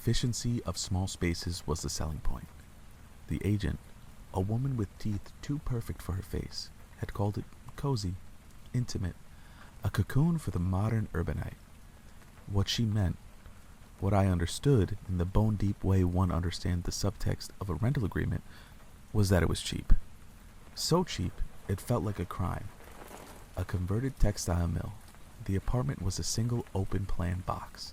efficiency of small spaces was the selling point. The agent, a woman with teeth too perfect for her face, had called it cozy, intimate, a cocoon for the modern urbanite. What she meant, what I understood in the bone-deep way one understands the subtext of a rental agreement, was that it was cheap. So cheap, it felt like a crime. A converted textile mill. The apartment was a single open-plan box.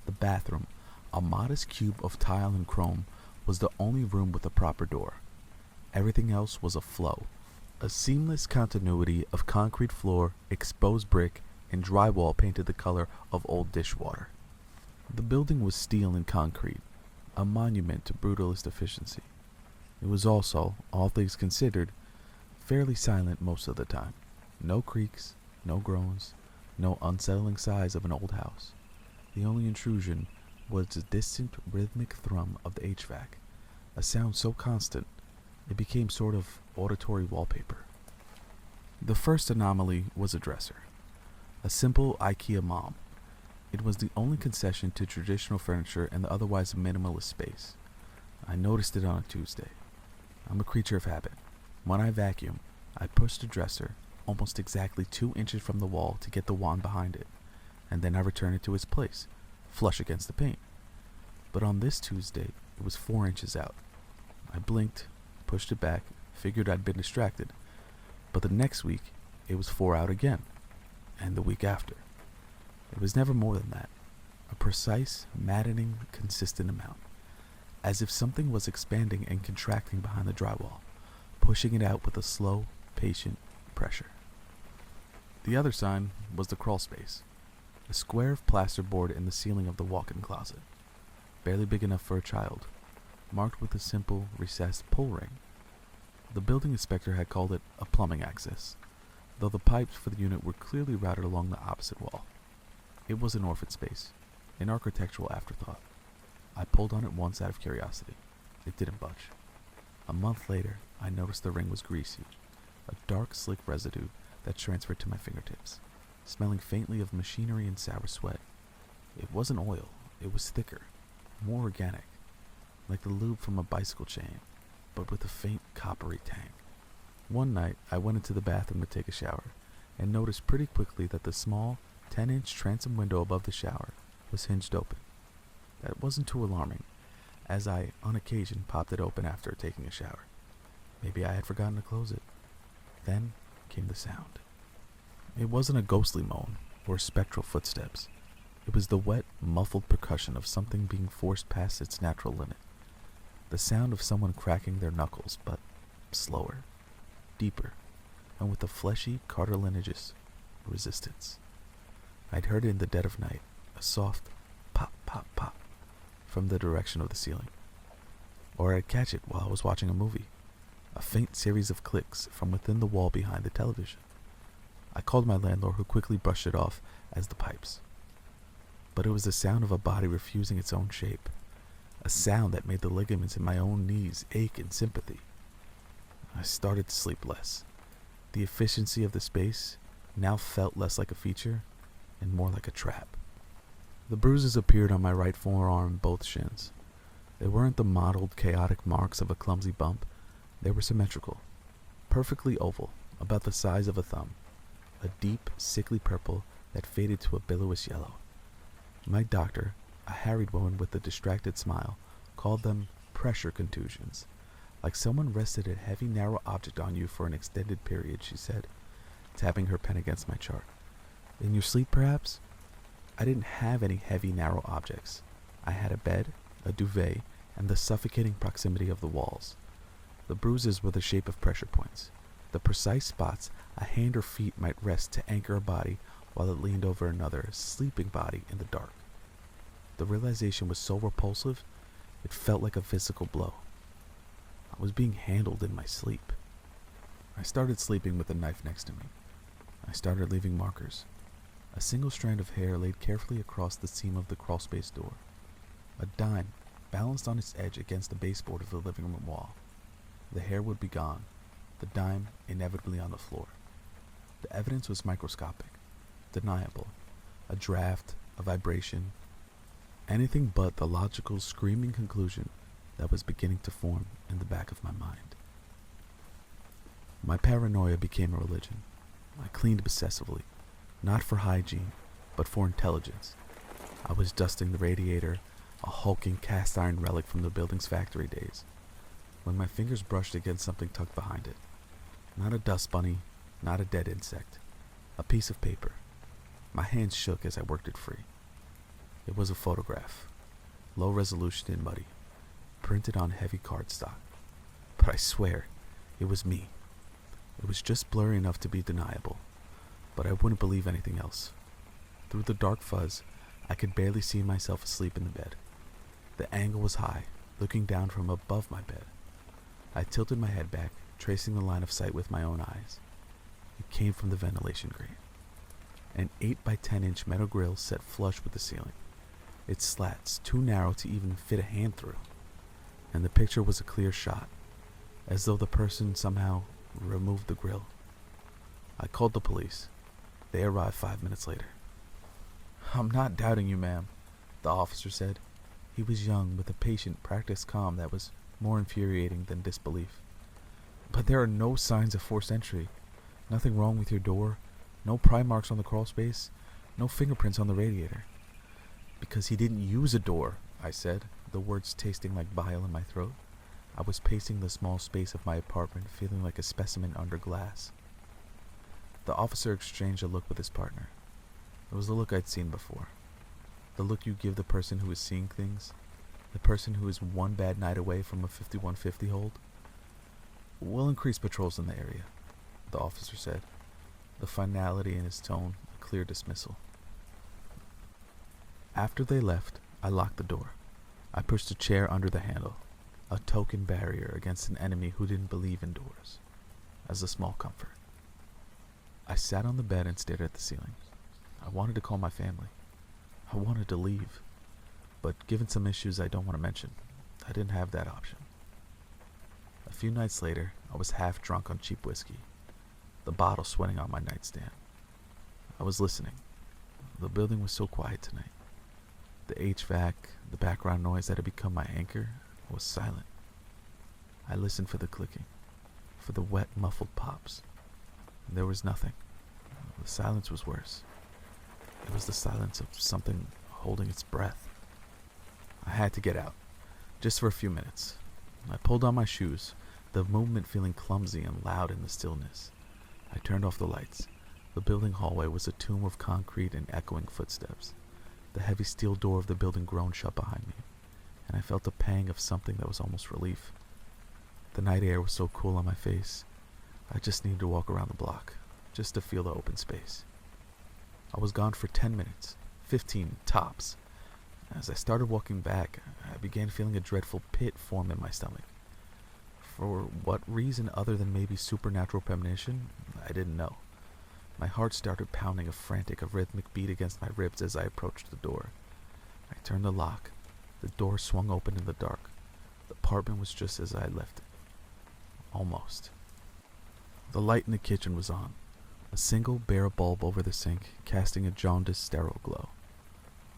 The bathroom, a modest cube of tile and chrome, was the only room with a proper door. Everything else was a flow, a seamless continuity of concrete floor, exposed brick, and drywall painted the color of old dishwater. The building was steel and concrete, a monument to brutalist efficiency. It was also, all things considered, fairly silent most of the time. No creaks, no groans, no unsettling sighs of an old house. The only intrusion was the distant rhythmic thrum of the HVAC, a sound so constant it became sort of auditory wallpaper. The first anomaly was a dresser, a simple IKEA mom. It was the only concession to traditional furniture and the otherwise minimalist space. I noticed it on a Tuesday. I'm a creature of habit. When I vacuum, I push the dresser almost exactly 2 inches from the wall to get the wand behind it, and then I return it to its place, flush against the paint. But on this Tuesday, it was 4 inches out. I blinked, pushed it back, figured I'd been distracted. But the next week, it was 4 out again, and the week after. It was never more than that. A precise, maddening, consistent amount. As if something was expanding and contracting behind the drywall, pushing it out with a slow, patient pressure. The other sign was the crawl space, a square of plasterboard in the ceiling of the walk-in closet, barely big enough for a child, marked with a simple, recessed pull ring. The building inspector had called it a plumbing access, though the pipes for the unit were clearly routed along the opposite wall. It was an orphan space, an architectural afterthought. I pulled on it once out of curiosity. It didn't budge. A month later, I noticed the ring was greasy, a dark, slick residue that transferred to my fingertips, smelling faintly of machinery and sour sweat. It wasn't oil, it was thicker, more organic, like the lube from a bicycle chain, but with a faint coppery tang. One night, I went into the bathroom to take a shower, and noticed pretty quickly that the small, 10-inch transom window above the shower was hinged open. That wasn't too alarming, as I, on occasion, popped it open after taking a shower. Maybe I had forgotten to close it. Then came the sound. It wasn't a ghostly moan or spectral footsteps. It was the wet, muffled percussion of something being forced past its natural limit. The sound of someone cracking their knuckles, but slower, deeper, and with a fleshy, cartilaginous resistance. I'd heard it in the dead of night, a soft pop, pop, pop from the direction of the ceiling. Or I'd catch it while I was watching a movie, a faint series of clicks from within the wall behind the television. I called my landlord, who quickly brushed it off as the pipes. But it was the sound of a body refusing its own shape, a sound that made the ligaments in my own knees ache in sympathy. I started to sleep less. The efficiency of the space now felt less like a feature and more like a trap. The bruises appeared on my right forearm and both shins. They weren't the mottled, chaotic marks of a clumsy bump. They were symmetrical, perfectly oval, about the size of a thumb, a deep, sickly purple that faded to a billowy yellow. My doctor, a harried woman with a distracted smile, called them pressure contusions. Like someone rested a heavy, narrow object on you for an extended period, she said, tapping her pen against my chart. In your sleep, perhaps? I didn't have any heavy, narrow objects. I had a bed, a duvet, and the suffocating proximity of the walls. The bruises were the shape of pressure points, the precise spots a hand or feet might rest to anchor a body while it leaned over another sleeping body in the dark. The realization was so repulsive, it felt like a physical blow. I was being handled in my sleep. I started sleeping with a knife next to me. I started leaving markers. A single strand of hair laid carefully across the seam of the crawlspace door. A dime balanced on its edge against the baseboard of the living room wall. The hair would be gone, the dime inevitably on the floor. The evidence was microscopic, deniable, a draft, a vibration, Anything but the logical, screaming conclusion that was beginning to form in the back of my mind. My paranoia became a religion. I cleaned obsessively, not for hygiene, but for intelligence. I was dusting the radiator, a hulking cast iron relic from the building's factory days, when my fingers brushed against something tucked behind it. Not a dust bunny, not a dead insect. A piece of paper. My hands shook as I worked it free. It was a photograph, low resolution and muddy, printed on heavy cardstock. But I swear, it was me. It was just blurry enough to be deniable, but I wouldn't believe anything else. Through the dark fuzz, I could barely see myself asleep in the bed. The angle was high, looking down from above my bed. I tilted my head back, tracing the line of sight with my own eyes. It came from the ventilation grate. An 8 by 10-inch metal grill set flush with the ceiling, its slats too narrow to even fit a hand through. And the picture was a clear shot, as though the person somehow removed the grill. I called the police. They arrived 5 minutes later. "I'm not doubting you, ma'am," the officer said. He was young, with a patient, practiced calm that was more infuriating than disbelief. "But there are no signs of forced entry. Nothing wrong with your door. No pry marks on the crawl space. No fingerprints on the radiator." "Because he didn't use a door," I said, the words tasting like bile in my throat. I was pacing the small space of my apartment, feeling like a specimen under glass. The officer exchanged a look with his partner. It was the look I'd seen before. The look you give the person who is seeing things. The person who is one bad night away from a 5150 hold. "We'll increase patrols in the area," the officer said, the finality in his tone a clear dismissal. After they left, I locked the door. I pushed a chair under the handle, a token barrier against an enemy who didn't believe in doors, as a small comfort. I sat on the bed and stared at the ceiling. I wanted to call my family. I wanted to leave, but given some issues I don't want to mention, I didn't have that option. A few nights later, I was half drunk on cheap whiskey, the bottle sweating on my nightstand. I was listening. The building was so quiet tonight. The HVAC, the background noise that had become my anchor, was silent. I listened for the clicking, for the wet, muffled pops. There was nothing. The silence was worse. It was the silence of something holding its breath. I had to get out, just for a few minutes. I pulled on my shoes, the movement feeling clumsy and loud in the stillness. I turned off the lights. The building hallway was a tomb of concrete and echoing footsteps. The heavy steel door of the building groaned shut behind me, and I felt a pang of something that was almost relief. The night air was so cool on my face. I just needed to walk around the block, just to feel the open space. I was gone for 10 minutes, 15 tops. As I started walking back, I began feeling a dreadful pit form in my stomach. For what reason other than maybe supernatural premonition, I didn't know. My heart started pounding a frantic, rhythmic beat against my ribs as I approached the door. I turned the lock. The door swung open in the dark. The apartment was just as I had left it. Almost. The light in the kitchen was on, a single bare bulb over the sink, casting a jaundiced, sterile glow.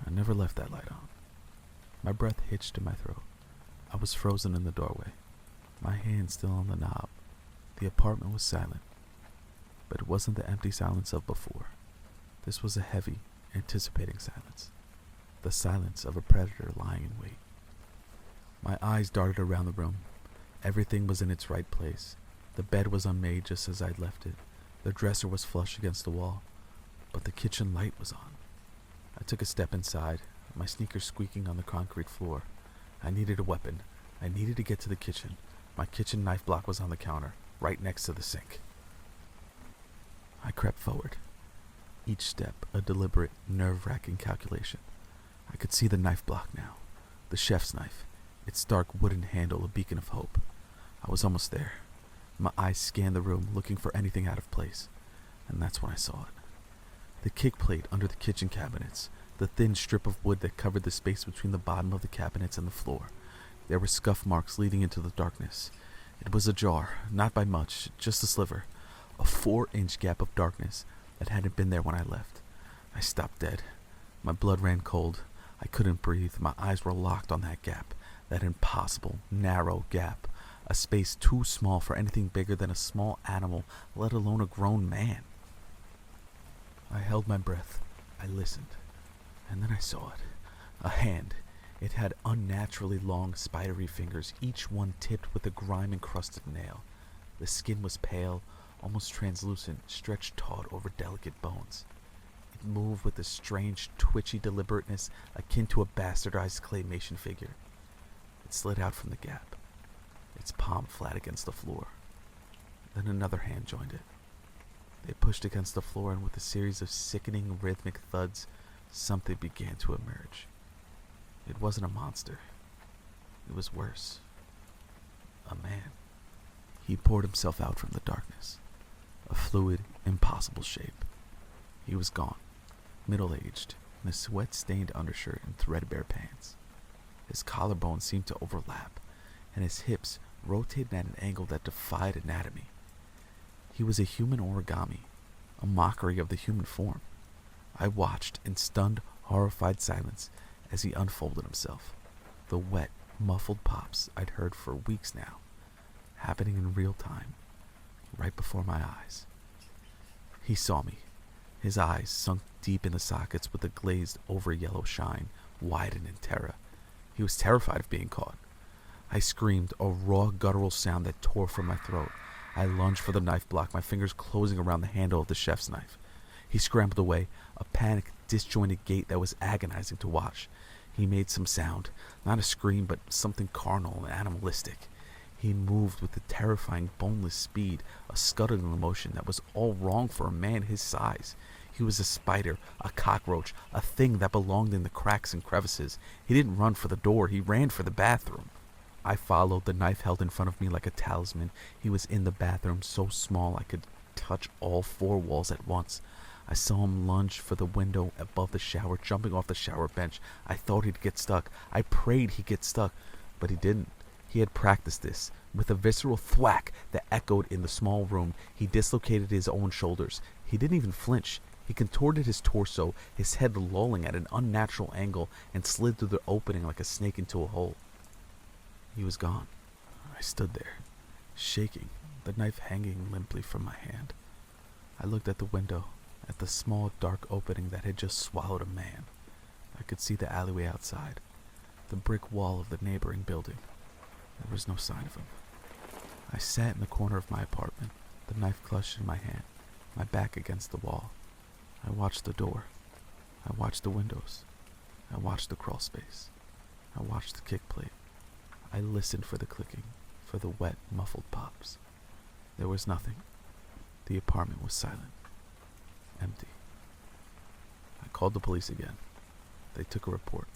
I never left that light on. My breath hitched in my throat. I was frozen in the doorway, my hand still on the knob. The apartment was silent, but it wasn't the empty silence of before. This was a heavy, anticipating silence, the silence of a predator lying in wait. My eyes darted around the room. Everything was in its right place. The bed was unmade just as I'd left it. The dresser was flush against the wall, but the kitchen light was on. I took a step inside, my sneakers squeaking on the concrete floor. I needed a weapon. I needed to get to the kitchen. My kitchen knife block was on the counter, right next to the sink. I crept forward, each step a deliberate, nerve-wracking calculation. I could see the knife block now, the chef's knife, its dark wooden handle a beacon of hope. I was almost there. My eyes scanned the room, looking for anything out of place, and that's when I saw it. The kick plate under the kitchen cabinets, the thin strip of wood that covered the space between the bottom of the cabinets and the floor. There were scuff marks leading into the darkness. It was ajar, not by much, just a sliver, a 4-inch gap of darkness that hadn't been there when I left. I stopped dead. My blood ran cold. I couldn't breathe. My eyes were locked on that gap, that impossible, narrow gap, a space too small for anything bigger than a small animal, let alone a grown man. I held my breath. I listened. And then I saw it. A hand. It had unnaturally long, spidery fingers, each one tipped with a grime-encrusted nail. The skin was pale, almost translucent, stretched taut over delicate bones. It moved with a strange, twitchy deliberateness akin to a bastardized claymation figure. It slid out from the gap, its palm flat against the floor. Then another hand joined it. They pushed against the floor, and with a series of sickening, rhythmic thuds, something began to emerge. It wasn't a monster. It was worse. A man. He poured himself out from the darkness. A fluid, impossible shape. He was gone, middle-aged, in a sweat-stained undershirt and threadbare pants. His collarbone seemed to overlap, and his hips rotated at an angle that defied anatomy. He was a human origami, a mockery of the human form. I watched in stunned, horrified silence as he unfolded himself. The wet, muffled pops I'd heard for weeks now, happening in real time, right before my eyes. He saw me. His eyes, sunk deep in the sockets with a glazed over yellow shine, widened in terror. He was terrified of being caught. I screamed, a raw guttural sound that tore from my throat. I lunged for the knife block, my fingers closing around the handle of the chef's knife. He scrambled away, a panicked, disjointed gait that was agonizing to watch. He made some sound, not a scream, but something carnal and animalistic. He moved with a terrifying, boneless speed, a scuttling motion that was all wrong for a man his size. He was a spider, a cockroach, a thing that belonged in the cracks and crevices. He didn't run for the door, he ran for the bathroom. I followed, the knife held in front of me like a talisman. He was in the bathroom, so small I could touch all four walls at once. I saw him lunge for the window above the shower, jumping off the shower bench. I thought he'd get stuck. I prayed he'd get stuck, but he didn't. He had practiced this. With a visceral thwack that echoed in the small room, he dislocated his own shoulders. He didn't even flinch. He contorted his torso, his head lolling at an unnatural angle, and slid through the opening like a snake into a hole. He was gone. I stood there, shaking, the knife hanging limply from my hand. I looked at the window, at the small dark opening that had just swallowed a man. I could see the alleyway outside, the brick wall of the neighboring building. There was no sign of him. I sat in the corner of my apartment, the knife clutched in my hand, my back against the wall. I watched the door. I watched the windows. I watched the crawl space. I watched the kick plate. I listened for the clicking, for the wet, muffled pops. There was nothing. The apartment was silent. Empty. I called the police again. They took a report.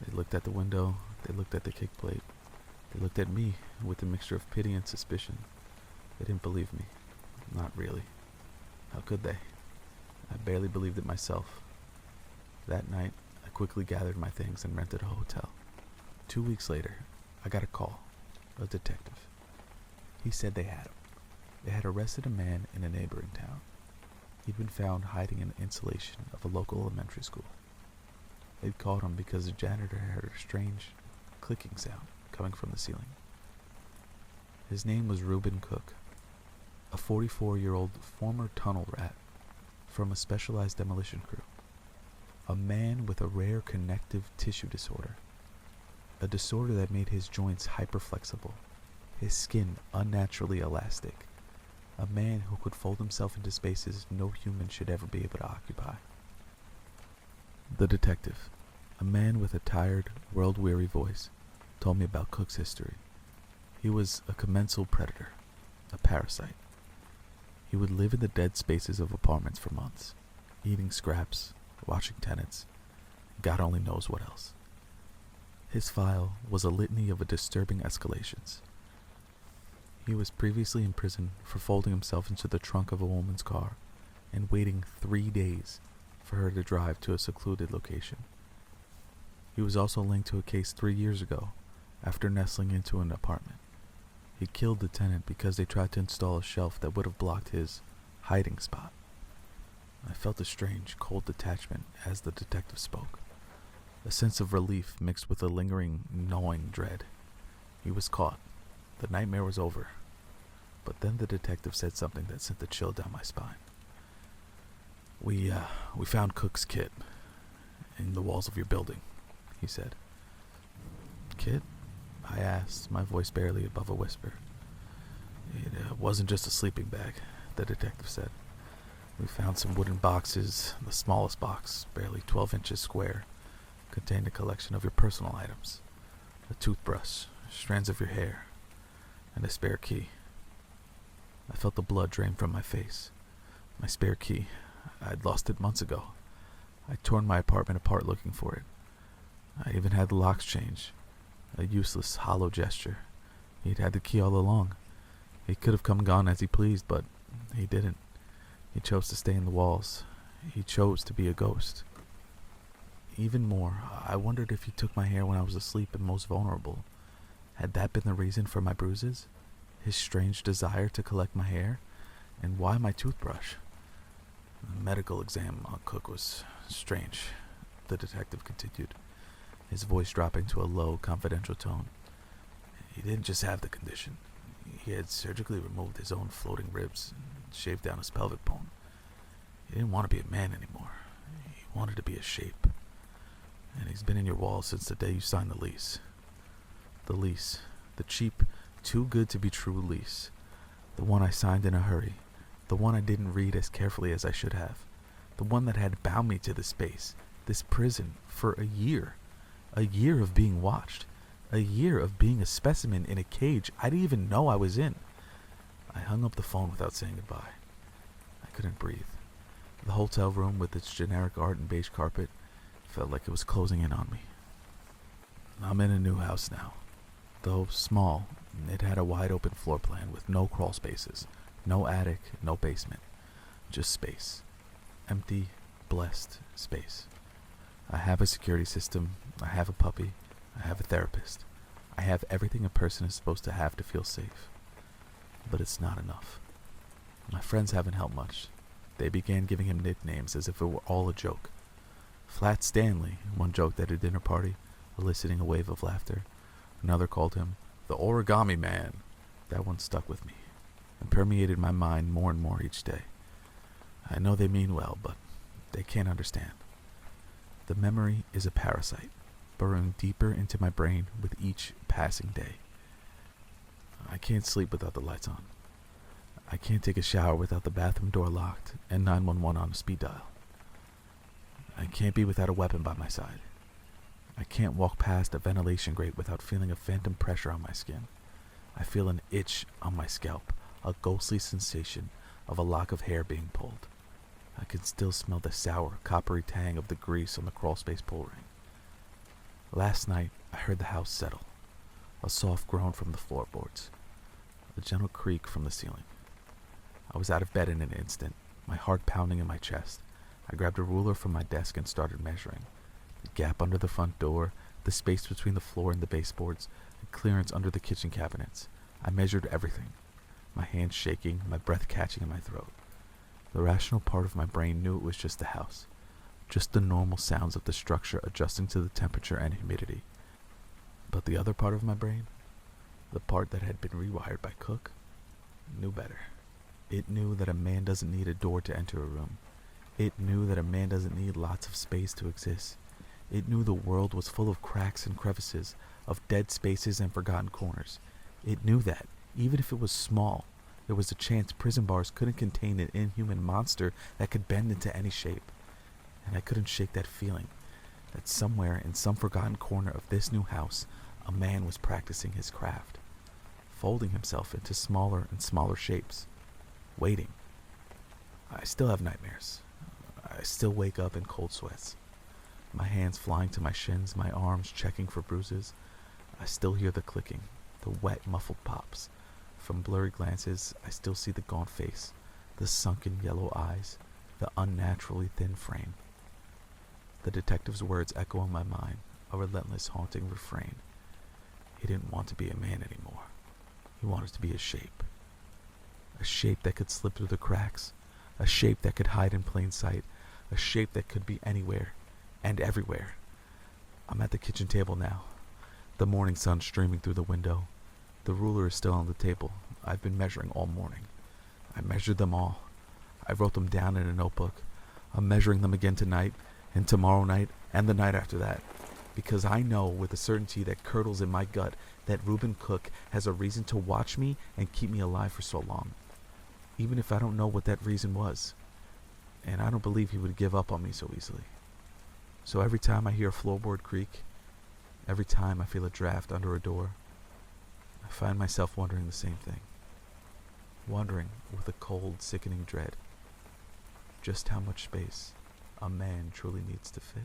They looked at the window. They looked at the kick plate. They looked at me with a mixture of pity and suspicion. They didn't believe me. Not really. How could they? I barely believed it myself. That night, I quickly gathered my things and rented a hotel. 2 weeks later, I got a call. A detective. He said they had him. They had arrested a man in a neighboring town. He'd been found hiding in the insulation of a local elementary school. They'd caught him because the janitor heard a strange clicking sound coming from the ceiling. His name was Reuben Cook, a 44-year-old former tunnel rat from a specialized demolition crew. A man with a rare connective tissue disorder. A disorder that made his joints hyperflexible, his skin unnaturally elastic. A man who could fold himself into spaces no human should ever be able to occupy. The detective, a man with a tired, world-weary voice, told me about Cook's history. He was a commensal predator, a parasite. He would live in the dead spaces of apartments for months, eating scraps, watching tenants, God only knows what else. His file was a litany of disturbing escalations. He was previously in prison for folding himself into the trunk of a woman's car and waiting 3 days for her to drive to a secluded location. He was also linked to a case 3 years ago after nestling into an apartment. He killed the tenant because they tried to install a shelf that would have blocked his hiding spot. I felt a strange, cold detachment as the detective spoke. a sense of relief mixed with a lingering, gnawing dread. He was caught. The nightmare was over. But then the detective said something that sent a chill down my spine. We found Cook's kit in the walls of your building," he said. "Kit?" I asked, my voice barely above a whisper. "It wasn't just a sleeping bag," the detective said. "We found some wooden boxes. The smallest box, barely 12 inches square, contained a collection of your personal items. A toothbrush, strands of your hair, and a spare key." I felt the blood drain from my face. My spare key. I'd lost it months ago. I'd torn my apartment apart looking for it. I even had the locks changed. A useless, hollow gesture. He'd had the key all along. He could have come and gone as he pleased, but he didn't. He chose to stay in the walls. He chose to be a ghost. Even more, I wondered if he took my hair when I was asleep and most vulnerable. Had that been the reason for my bruises? His strange desire to collect my hair? And why my toothbrush? The medical exam on Cook was strange, the detective continued, his voice dropping to a low, confidential tone. He didn't just have the condition. He had surgically removed his own floating ribs and shaved down his pelvic bone. He didn't want to be a man anymore. He wanted to be a shape. And he's been in your walls since the day you signed the lease. The lease. The cheap, too good to be true lease. The one I signed in a hurry. The one I didn't read as carefully as I should have. The one that had bound me to this space, this prison, for a year. A year of being watched. A year of being a specimen in a cage I didn't even know I was in. I hung up the phone without saying goodbye. I couldn't breathe. The hotel room with its generic art and beige carpet felt like it was closing in on me. I'm in a new house now. Though small, it had a wide open floor plan with no crawl spaces, no attic, no basement. Just space. Empty, blessed space. I have a security system, I have a puppy, I have a therapist. I have everything a person is supposed to have to feel safe. But it's not enough. My friends haven't helped much. They began giving him nicknames as if it were all a joke. Flat Stanley, one joked at a dinner party, eliciting a wave of laughter. Another called him the Origami Man. That one stuck with me and permeated my mind more and more each day. I know they mean well, but they can't understand. The memory is a parasite, burrowing deeper into my brain with each passing day. I can't sleep without the lights on. I can't take a shower without the bathroom door locked and 911 on a speed dial. I can't be without a weapon by my side. I can't walk past a ventilation grate without feeling a phantom pressure on my skin. I feel an itch on my scalp, a ghostly sensation of a lock of hair being pulled. I can still smell the sour, coppery tang of the grease on the crawlspace pull ring. Last night, I heard the house settle, a soft groan from the floorboards, a gentle creak from the ceiling. I was out of bed in an instant, my heart pounding in my chest. I grabbed a ruler from my desk and started measuring. The gap under the front door, the space between the floor and the baseboards, the clearance under the kitchen cabinets. I measured everything, my hands shaking, my breath catching in my throat. The rational part of my brain knew it was just the house, just the normal sounds of the structure adjusting to the temperature and humidity. But the other part of my brain, the part that had been rewired by Cook, knew better. It knew that a man doesn't need a door to enter a room. It knew that a man doesn't need lots of space to exist. It knew the world was full of cracks and crevices, of dead spaces and forgotten corners. It knew that, even if it was small, there was a chance prison bars couldn't contain an inhuman monster that could bend into any shape. And I couldn't shake that feeling that somewhere in some forgotten corner of this new house, a man was practicing his craft, folding himself into smaller and smaller shapes, waiting. I still have nightmares. I still wake up in cold sweats, my hands flying to my shins, my arms checking for bruises. I still hear the clicking, the wet, muffled pops. From blurry glances, I still see the gaunt face, the sunken yellow eyes, the unnaturally thin frame. The detective's words echo in my mind, a relentless, haunting refrain. He didn't want to be a man anymore. He wanted to be a shape that could slip through the cracks, a shape that could hide in plain sight, a shape that could be anywhere and everywhere. I'm at the kitchen table now, the morning sun streaming through the window. The ruler is still on the table. I've been measuring all morning. I measured them all. I wrote them down in a notebook. I'm measuring them again tonight, and tomorrow night, and the night after that. Because I know with a certainty that curdles in my gut that Reuben Cook has a reason to watch me and keep me alive for so long. Even if I don't know what that reason was. And I don't believe he would give up on me so easily. So every time I hear a floorboard creak, every time I feel a draft under a door, I find myself wondering the same thing. Wondering with a cold, sickening dread just how much space a man truly needs to fit.